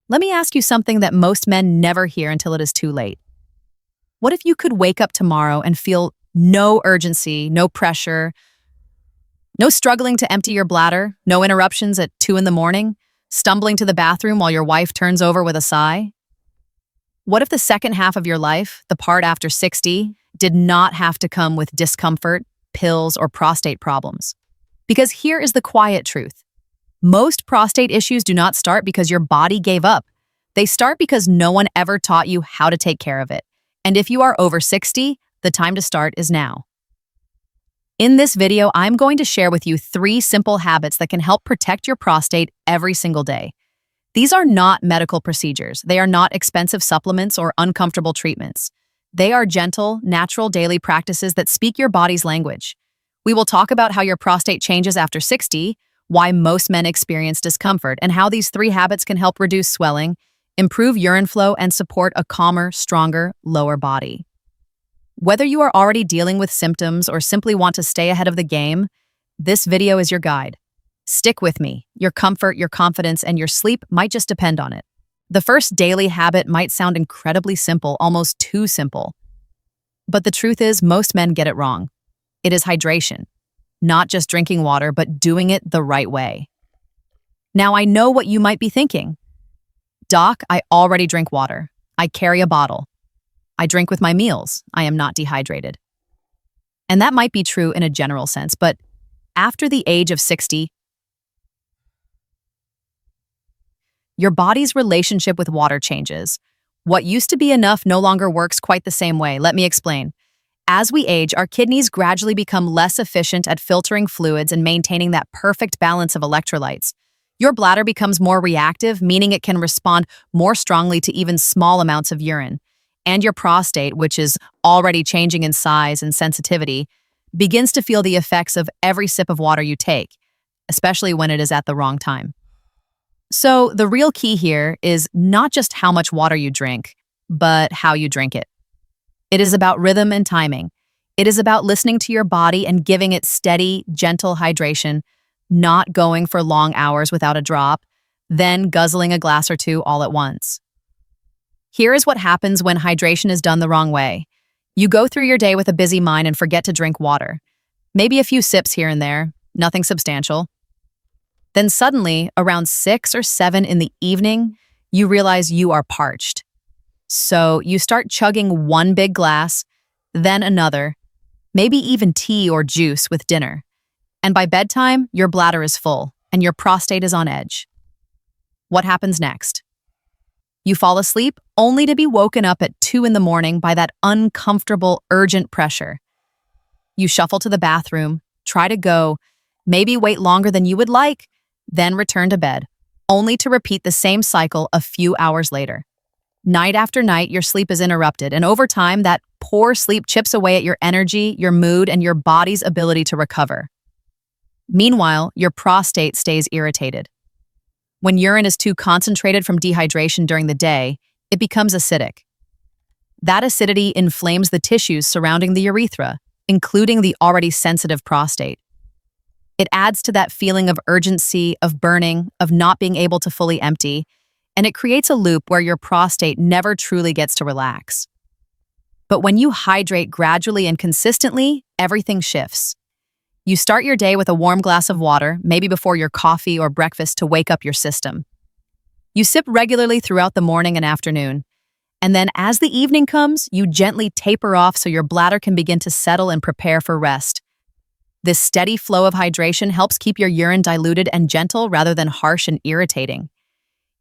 Let me ask you something that most men never hear until it is too late. What if you could wake up tomorrow and feel no urgency, no pressure, no struggling to empty your bladder, no interruptions at 2 in the morning, stumbling to the bathroom while your wife turns over with a sigh? What if the second half of your life, the part after 60, did not have to come with discomfort, pills, or prostate problems? Because here is the quiet truth. Most prostate issues do not start because your body gave up. They start because no one ever taught you how to take care of it. And if you are over 60, the time to start is now. In this video, I'm going to share with you 3 simple habits that can help protect your prostate every single day. These are not medical procedures. They are not expensive supplements or uncomfortable treatments. They are gentle, natural daily practices that speak your body's language. We will talk about how your prostate changes after 60, why most men experience discomfort, and how these 3 habits can help reduce swelling, improve urine flow, and support a calmer, stronger, lower body. Whether you are already dealing with symptoms or simply want to stay ahead of the game, this video is your guide. Stick with me. Your comfort, your confidence, and your sleep might just depend on it. The first daily habit might sound incredibly simple, almost too simple. But the truth is, most men get it wrong. It is hydration. Not just drinking water, but doing it the right way. Now, I know what you might be thinking. Doc, I already drink water. I carry a bottle. I drink with my meals. I am not dehydrated. And that might be true in a general sense, but after the age of 60, your body's relationship with water changes. What used to be enough no longer works quite the same way. Let me explain. As we age, our kidneys gradually become less efficient at filtering fluids and maintaining that perfect balance of electrolytes. Your bladder becomes more reactive, meaning it can respond more strongly to even small amounts of urine. And your prostate, which is already changing in size and sensitivity, begins to feel the effects of every sip of water you take, especially when it is at the wrong time. So the real key here is not just how much water you drink, but how you drink it. It is about rhythm and timing. It is about listening to your body and giving it steady, gentle hydration, not going for long hours without a drop, then guzzling a glass or 2 all at once. Here is what happens when hydration is done the wrong way. You go through your day with a busy mind and forget to drink water. Maybe a few sips here and there, nothing substantial. Then suddenly, around 6 or 7 in the evening, you realize you are parched. So you start chugging one big glass, then another, maybe even tea or juice with dinner. And by bedtime, your bladder is full and your prostate is on edge. What happens next? You fall asleep only to be woken up at 2 in the morning by that uncomfortable, urgent pressure. You shuffle to the bathroom, try to go, maybe wait longer than you would like, then return to bed, only to repeat the same cycle a few hours later. Night after night, your sleep is interrupted, and over time, that poor sleep chips away at your energy, your mood, and your body's ability to recover. Meanwhile, your prostate stays irritated. When urine is too concentrated from dehydration during the day, it becomes acidic. That acidity inflames the tissues surrounding the urethra, including the already sensitive prostate. It adds to that feeling of urgency, of burning, of not being able to fully empty, and it creates a loop where your prostate never truly gets to relax. But when you hydrate gradually and consistently, everything shifts. You start your day with a warm glass of water, maybe before your coffee or breakfast to wake up your system. You sip regularly throughout the morning and afternoon. And then as the evening comes, you gently taper off so your bladder can begin to settle and prepare for rest. This steady flow of hydration helps keep your urine diluted and gentle rather than harsh and irritating.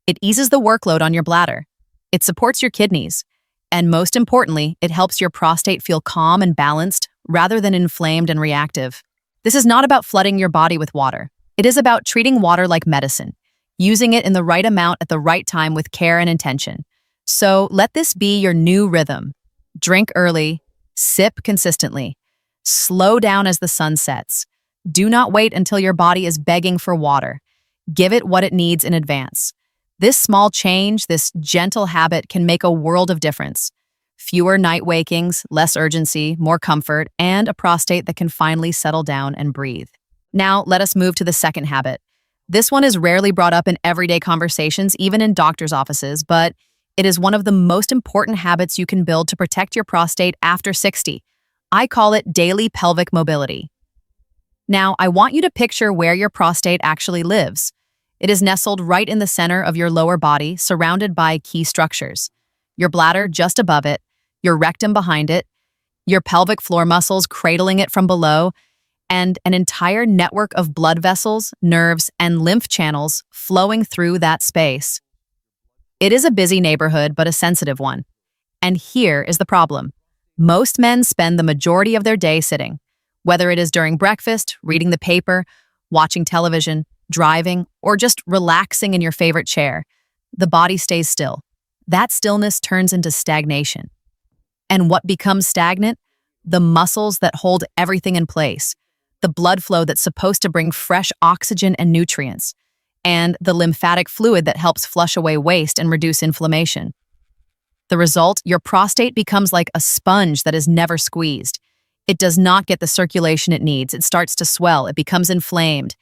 It eases the workload on your bladder. It supports your kidneys. And most importantly, it helps your prostate feel calm and balanced rather than inflamed and reactive. This is not about flooding your body with water. It is about treating water like medicine, using it in the right amount at the right time with care and intention. So let this be your new rhythm. Drink early, sip consistently, slow down as the sun sets. Do not wait until your body is begging for water. Give it what it needs in advance. This small change, this gentle habit can make a world of difference. Fewer night wakings, less urgency, more comfort, and a prostate that can finally settle down and breathe. Now, let us move to the second habit. This one is rarely brought up in everyday conversations, even in doctors' offices, but it is one of the most important habits you can build to protect your prostate after 60. I call it daily pelvic mobility. Now, I want you to picture where your prostate actually lives. It is nestled right in the center of your lower body, surrounded by key structures. Your bladder just above it, your rectum behind it, your pelvic floor muscles cradling it from below, and an entire network of blood vessels, nerves, and lymph channels flowing through that space. It is a busy neighborhood, but a sensitive one. And here is the problem. Most men spend the majority of their day sitting, whether it is during breakfast, reading the paper, watching television, driving, or just relaxing in your favorite chair. The body stays still. That stillness turns into stagnation. And what becomes stagnant? The muscles that hold everything in place, the blood flow that's supposed to bring fresh oxygen and nutrients, and the lymphatic fluid that helps flush away waste and reduce inflammation. The result, your prostate becomes like a sponge that is never squeezed. It does not get the circulation it needs. It starts to swell. It becomes inflamed.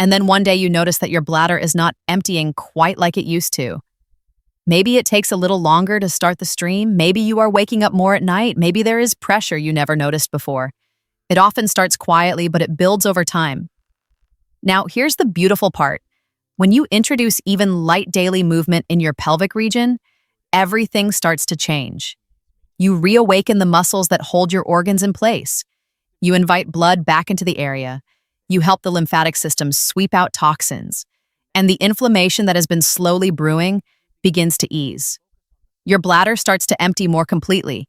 And then one day you notice that your bladder is not emptying quite like it used to. Maybe it takes a little longer to start the stream. Maybe you are waking up more at night. Maybe there is pressure you never noticed before. It often starts quietly, but it builds over time. Now, here's the beautiful part. When you introduce even light daily movement in your pelvic region, everything starts to change. You reawaken the muscles that hold your organs in place. You invite blood back into the area. You help the lymphatic system sweep out toxins. And the inflammation that has been slowly brewing begins to ease. Your bladder starts to empty more completely.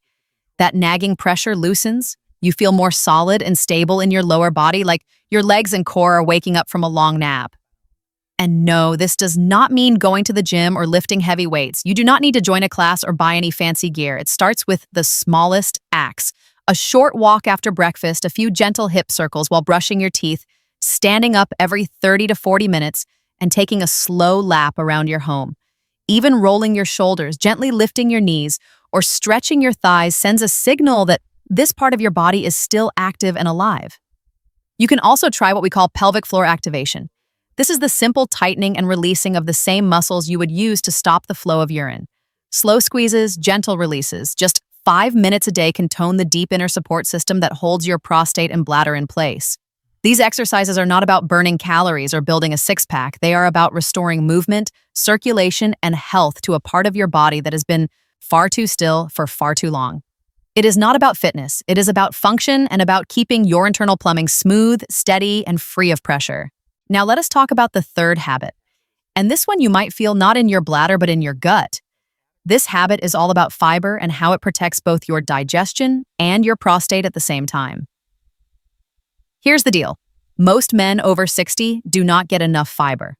That nagging pressure loosens. You feel more solid and stable in your lower body, like your legs and core are waking up from a long nap. And no, this does not mean going to the gym or lifting heavy weights. You do not need to join a class or buy any fancy gear. It starts with the smallest acts. A short walk after breakfast, a few gentle hip circles while brushing your teeth, standing up every 30 to 40 minutes, and taking a slow lap around your home. Even rolling your shoulders, gently lifting your knees, or stretching your thighs sends a signal that this part of your body is still active and alive. You can also try what we call pelvic floor activation. This is the simple tightening and releasing of the same muscles you would use to stop the flow of urine. Slow squeezes, gentle releases. Just 5 minutes a day can tone the deep inner support system that holds your prostate and bladder in place. These exercises are not about burning calories or building a six-pack. They are about restoring movement, circulation, and health to a part of your body that has been far too still for far too long. It is not about fitness. It is about function and about keeping your internal plumbing smooth, steady, and free of pressure. Now let us talk about the third habit. And this one you might feel not in your bladder, but in your gut. This habit is all about fiber and how it protects both your digestion and your prostate at the same time. Here's the deal. Most men over 60 do not get enough fiber.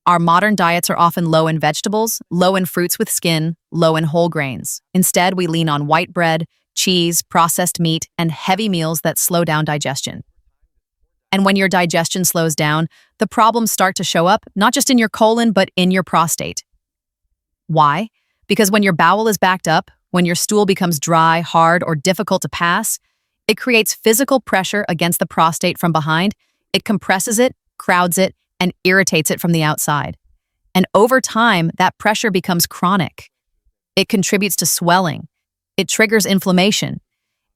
Our modern diets are often low in vegetables, low in fruits with skin, low in whole grains. Instead, we lean on white bread, cheese, processed meat, and heavy meals that slow down digestion. And when your digestion slows down, the problems start to show up, not just in your colon, but in your prostate. Why? Because when your bowel is backed up, when your stool becomes dry, hard, or difficult to pass, it creates physical pressure against the prostate from behind. It compresses it, crowds it, and irritates it from the outside. And over time, that pressure becomes chronic. It contributes to swelling. It triggers inflammation.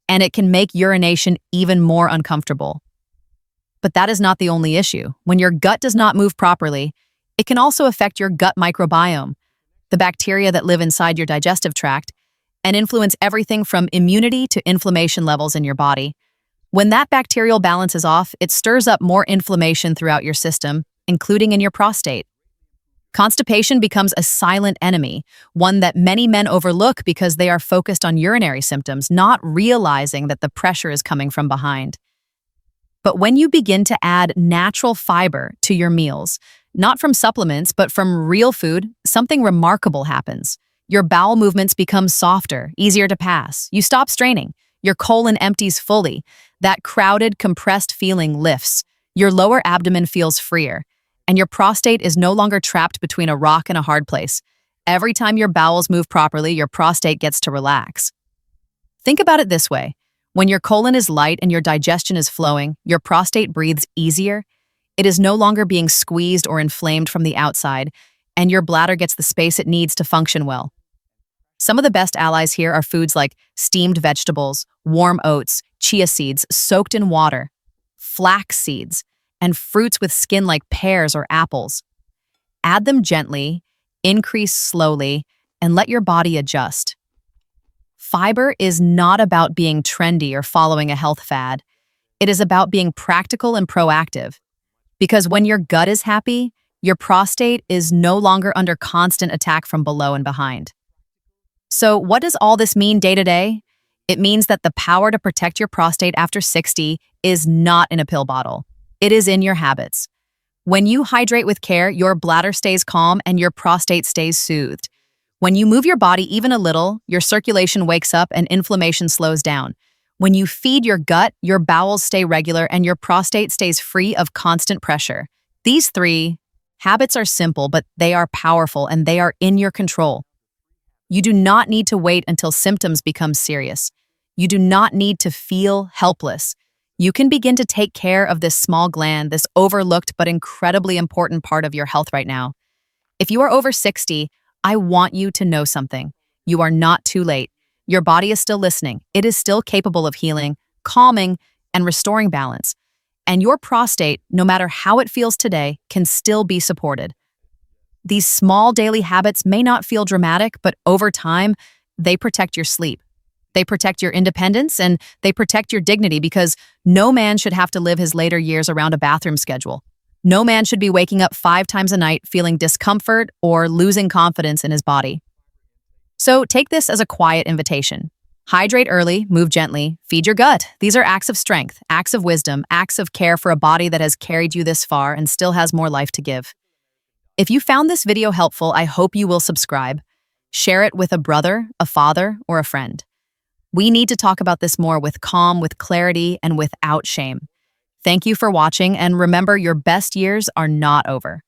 And it can make urination even more uncomfortable. But that is not the only issue. When your gut does not move properly, it can also affect your gut microbiome, the bacteria that live inside your digestive tract, and influence everything from immunity to inflammation levels in your body. When that bacterial balance is off, it stirs up more inflammation throughout your system, including in your prostate. Constipation becomes a silent enemy, one that many men overlook because they are focused on urinary symptoms, not realizing that the pressure is coming from behind. But when you begin to add natural fiber to your meals, not from supplements, but from real food, something remarkable happens. Your bowel movements become softer, easier to pass. You stop straining. Your colon empties fully. That crowded, compressed feeling lifts. Your lower abdomen feels freer. And your prostate is no longer trapped between a rock and a hard place. Every time your bowels move properly, your prostate gets to relax. Think about it this way. When your colon is light and your digestion is flowing, your prostate breathes easier. It is no longer being squeezed or inflamed from the outside, and your bladder gets the space it needs to function well. Some of the best allies here are foods like steamed vegetables, warm oats, chia seeds soaked in water, flax seeds, and fruits with skin like pears or apples. Add them gently, increase slowly, and let your body adjust. Fiber is not about being trendy or following a health fad. It is about being practical and proactive. Because when your gut is happy, your prostate is no longer under constant attack from below and behind. So what does all this mean day to day? It means that the power to protect your prostate after 60 is not in a pill bottle. It is in your habits. When you hydrate with care, your bladder stays calm and your prostate stays soothed. When you move your body even a little, your circulation wakes up and inflammation slows down. When you feed your gut, your bowels stay regular and your prostate stays free of constant pressure. These 3 habits are simple, but they are powerful and they are in your control. You do not need to wait until symptoms become serious. You do not need to feel helpless. You can begin to take care of this small gland, this overlooked but incredibly important part of your health right now. If you are over 60, I want you to know something. You are not too late. Your body is still listening. It is still capable of healing, calming, and restoring balance. And your prostate, no matter how it feels today, can still be supported. These small daily habits may not feel dramatic, but over time, they protect your sleep. They protect your independence and they protect your dignity because no man should have to live his later years around a bathroom schedule. No man should be waking up 5 times a night feeling discomfort or losing confidence in his body. So take this as a quiet invitation. Hydrate early, move gently, feed your gut. These are acts of strength, acts of wisdom, acts of care for a body that has carried you this far and still has more life to give. If you found this video helpful, I hope you will subscribe. Share it with a brother, a father, or a friend. We need to talk about this more with calm, with clarity, and without shame. Thank you for watching, and remember, your best years are not over.